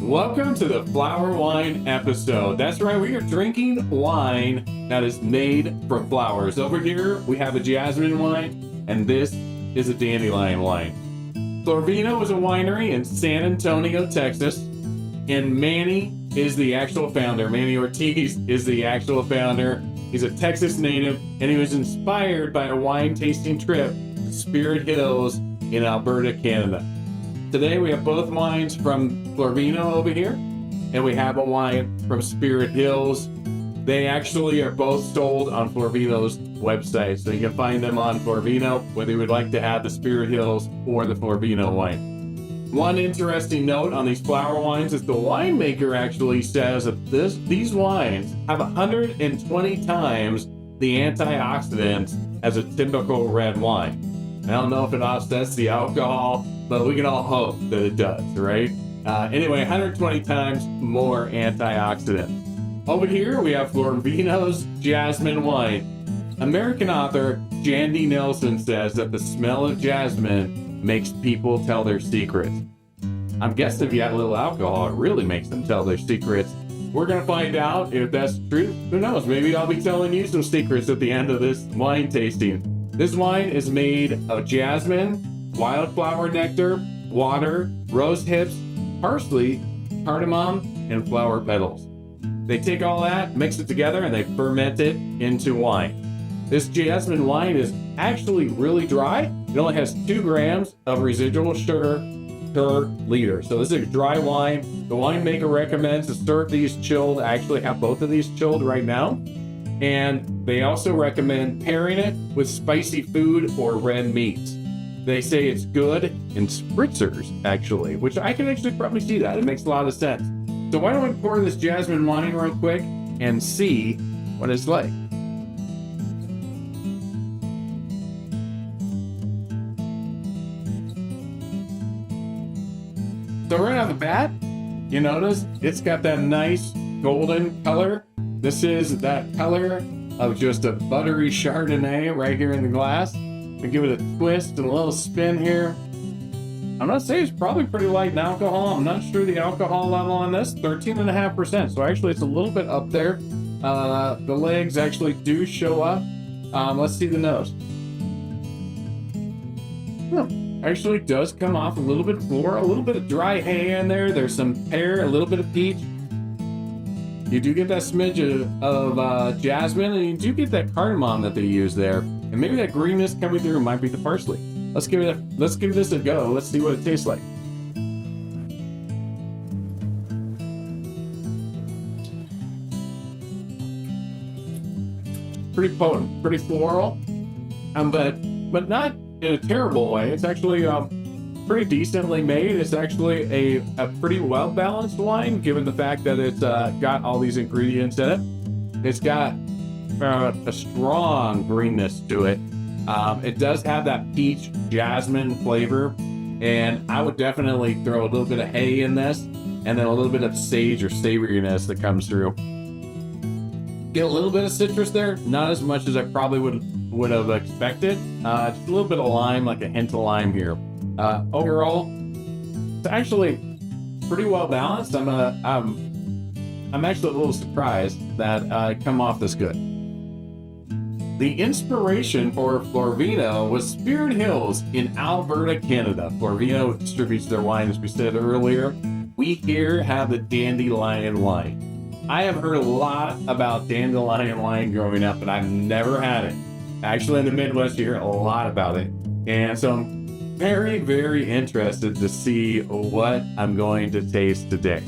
Welcome to the flower wine episode. That's right, we are drinking wine that is made from flowers. Over here, we have a Jasmine wine, and this is a Dandelion wine. Florvino is a winery in San Antonio, Texas, and Manny is the actual founder. Manny Ortiz is the actual founder. He's a Texas native, and he was inspired by a wine tasting trip to Spirit Hills in Alberta, Canada. Today we have both wines from Florvino over here, and we have a wine from Spirit Hills. They actually are both sold on Florvino's website, so you can find them on Florvino, whether you would like to have the Spirit Hills or the Florvino wine. One interesting note on these flower wines is the winemaker actually says that these wines have 120 times the antioxidants as a typical red wine. I don't know if it offsets the alcohol, but we can all hope that it does, right? Anyway, 120 times more antioxidants. Over here, we have Florvino's Jasmine Wine. American author Jandy Nelson says that the smell of jasmine makes people tell their secrets. I'm guessing if you add a little alcohol, it really makes them tell their secrets. We're gonna find out if that's true. Who knows? Maybe I'll be telling you some secrets at the end of this wine tasting. This wine is made of jasmine, wildflower nectar, water, rose hips, parsley, cardamom, and flower petals. They take all that, mix it together, and they ferment it into wine. This jasmine wine is actually really dry. It only has 2 grams of residual sugar per liter. So this is a dry wine. The winemaker recommends to serve these chilled. I actually have both of these chilled right now. And they also recommend pairing it with spicy food or red meats. They say it's good in spritzers, actually, which I can actually probably see that. It makes a lot of sense. So why don't we pour this jasmine wine real quick and see what it's like. So right off the bat, you notice it's got that nice golden color. This is that color of just a buttery Chardonnay right here in the glass. We give it a twist and a little spin here. I'm gonna say it's probably pretty light in alcohol. I'm not sure the alcohol level on this, 13.5%. So actually it's a little bit up there. The legs actually do show up. Let's see the nose. Actually does come off a little bit floral, a little bit of dry hay in there. There's some pear, a little bit of peach. You do get that smidge of jasmine, and you do get that cardamom that they use there. And maybe that greenness coming through might be the parsley. Let's give this a go. Let's see what it tastes like. Pretty potent, pretty floral, but not in a terrible way. It's actually pretty decently made. It's actually a pretty well-balanced wine, given the fact that it's got all these ingredients in it. It's got a strong greenness to it. It does have that peach jasmine flavor, and I would definitely throw a little bit of hay in this, and then a little bit of sage or savoriness that comes through. Get a little bit of citrus there, not as much as I probably would have expected. Just a little bit of lime, like a hint of lime here. Overall, it's actually pretty well balanced. I'm actually a little surprised that it come off this good. The inspiration for Florvino was Spirit Hills in Alberta, Canada. Florvino distributes their wine, as we said earlier. We here have the Dandelion Wine. I have heard a lot about Dandelion Wine growing up, but I've never had it. Actually, in the Midwest, you hear a lot about it. And so I'm very, very interested to see what I'm going to taste today.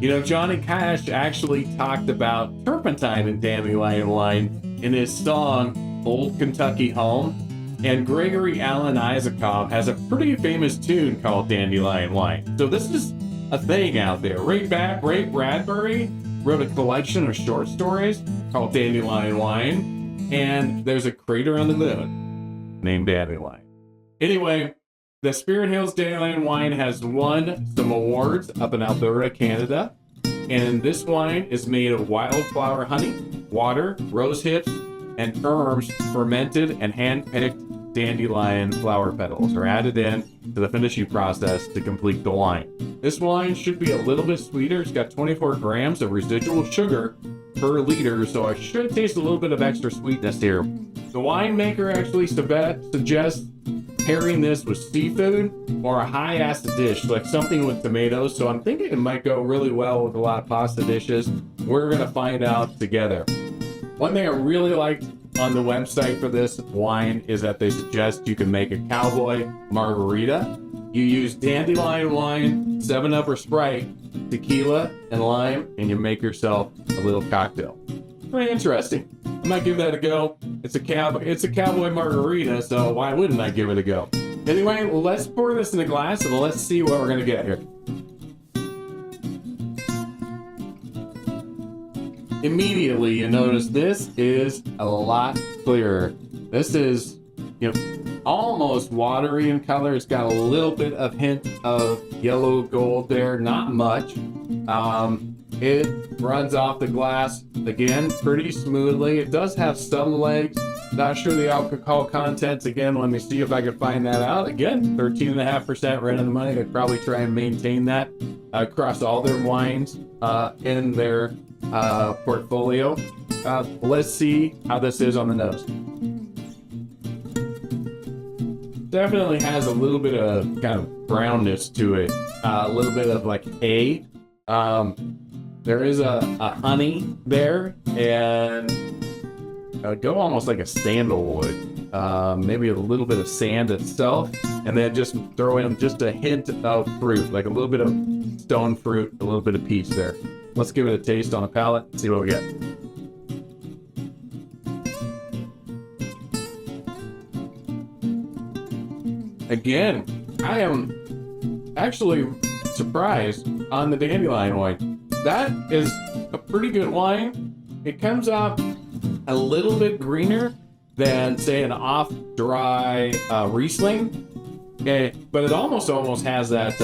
You know, Johnny Cash actually talked about turpentine in Dandelion Wine in his song, Old Kentucky Home. And Gregory Alan Isakov has a pretty famous tune called Dandelion Wine. So this is a thing out there. Ray Bradbury wrote a collection of short stories called Dandelion Wine. And there's a crater on the moon named Dandelion. Anyway, the Spirit Hills Dandelion Wine has won some awards up in Alberta, Canada. And this wine is made of wildflower honey, water, rose hips, and herbs fermented and hand-picked dandelion flower petals are added in to the finishing process to complete the wine. This wine should be a little bit sweeter. It's got 24 grams of residual sugar per liter, so I should taste a little bit of extra sweetness here. The winemaker actually suggests pairing this with seafood or a high acid dish, like something with tomatoes. So I'm thinking it might go really well with a lot of pasta dishes. We're gonna find out together. One thing I really liked on the website for this wine is that they suggest you can make a Cowboy Margarita. You use dandelion wine, 7-Up or Sprite, tequila, and lime, and you make yourself a little cocktail. Pretty interesting. I might give that a go. It's a Cowboy Margarita, so why wouldn't I give it a go? Anyway, let's pour this in a glass and let's see what we're gonna get here. Immediately, you notice this is a lot clearer. This is, almost watery in color. It's got a little bit of hint of yellow gold there, not much. It runs off the glass, again, pretty smoothly. It does have some legs. Not sure the alcohol contents. Again, let me see if I can find that out. Again, 13.5% right on the money. I'd probably try and maintain that across all their wines in their portfolio. Let's see how this is on the nose. Definitely has a little bit of kind of brownness to it. A little bit of like hay. There is a honey there, and go almost like a sandalwood. Maybe a little bit of sand itself, and then just throw in just a hint of fruit, like a little bit of stone fruit, a little bit of peach there. Let's give it a taste on the palate and see what we get. Again, I am actually surprised on the dandelion wine. That is a pretty good wine. It comes out a little bit greener than, say, an off-dry Riesling. Okay, but it almost has that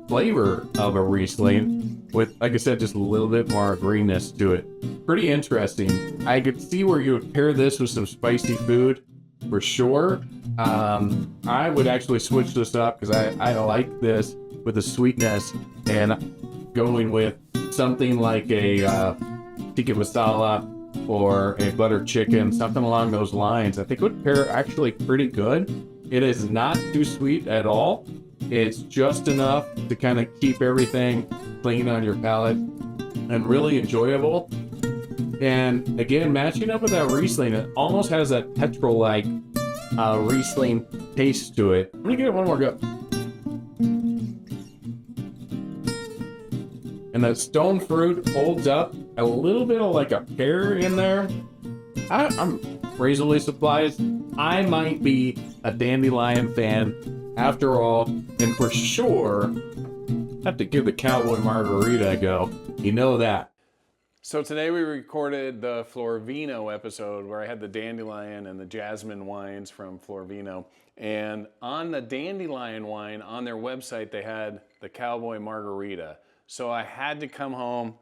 flavor of a Riesling with, like I said, just a little bit more greenness to it. Pretty interesting. I could see where you would pair this with some spicy food for sure. I would actually switch this up because I like this with the sweetness, and going with something like a tikka masala or a butter chicken, something along those lines. I think it would pair actually pretty good. It is not too sweet at all. It's just enough to kind of keep everything clean on your palate and really enjoyable. And again, matching up with that Riesling, it almost has that petrol-like Riesling taste to it. I'm gonna give it one more go. And that stone fruit holds up. A little bit of like a pear in there. I'm reasonably surprised. I might be a dandelion fan after all, and for sure have to give the Cowboy Margarita a go. You know that. So today we recorded the Florvino episode where I had the dandelion and the jasmine wines from Florvino. And on the dandelion wine, on their website, they had the Cowboy Margarita. So I had to come home,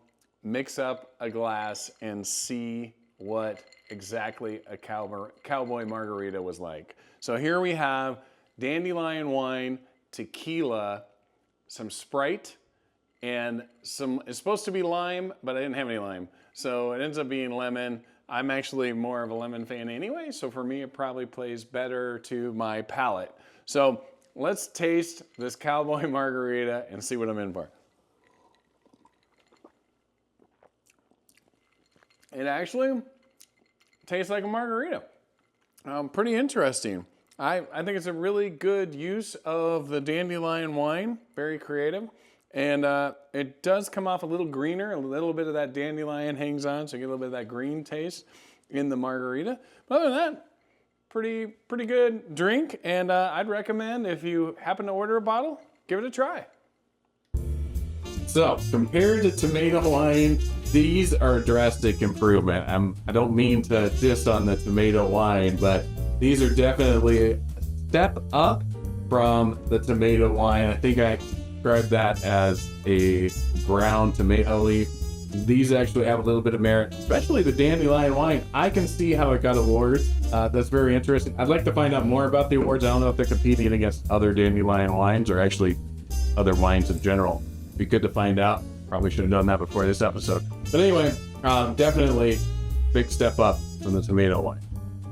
mix up a glass, and see what exactly a Cowboy Margarita was like. So here we have dandelion wine, tequila, some Sprite, and it's supposed to be lime, but I didn't have any lime. So it ends up being lemon. I'm actually more of a lemon fan anyway, so for me it probably plays better to my palate. So let's taste this Cowboy Margarita and see what I'm in for. It actually tastes like a margarita. Pretty interesting. I think it's a really good use of the dandelion wine, very creative. And it does come off a little greener, a little bit of that dandelion hangs on, so you get a little bit of that green taste in the margarita. But other than that, pretty good drink, and I'd recommend if you happen to order a bottle, give it a try. So, compared to tomato wine, these are a drastic improvement. I don't mean to diss on the tomato wine, but these are definitely a step up from the tomato wine. I think I describe that as a brown tomato leaf. these actually have a little bit of merit, especially the Dandelion Wine. I can see how it got awards. That's very interesting. I'd like to find out more about the awards. I don't know if they're competing against other Dandelion wines or actually other wines in general. Be good to find out. Probably should have done that before this episode. But anyway, definitely big step up from the tomato wine.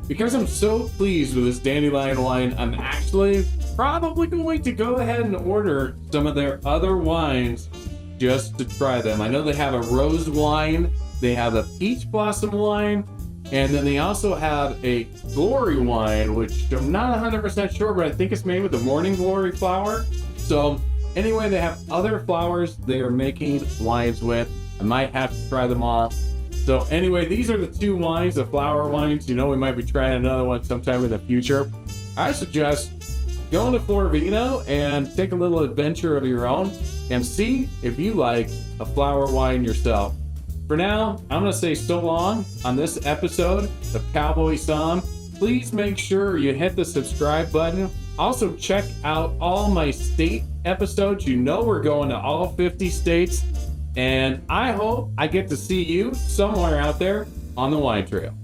Because I'm so pleased with this Dandelion Wine, I'm actually probably going to go ahead and order some of their other wines just to try them. I know they have a rose wine, they have a peach blossom wine, and then they also have a glory wine, which I'm not 100% sure, but I think it's made with the morning glory flower. So anyway, they have other flowers they are making wines with. I might have to try them all. So anyway, these are the two wines, the flower wines. You know, we might be trying another one sometime in the future. I suggest going to Florvino and take a little adventure of your own and see if you like a flower wine yourself. For now, I'm going to say so long on this episode of Cowboy Som. Please make sure you hit the subscribe button. Also, check out all my state episodes. You know we're going to all 50 states. And I hope I get to see you somewhere out there on the wine trail.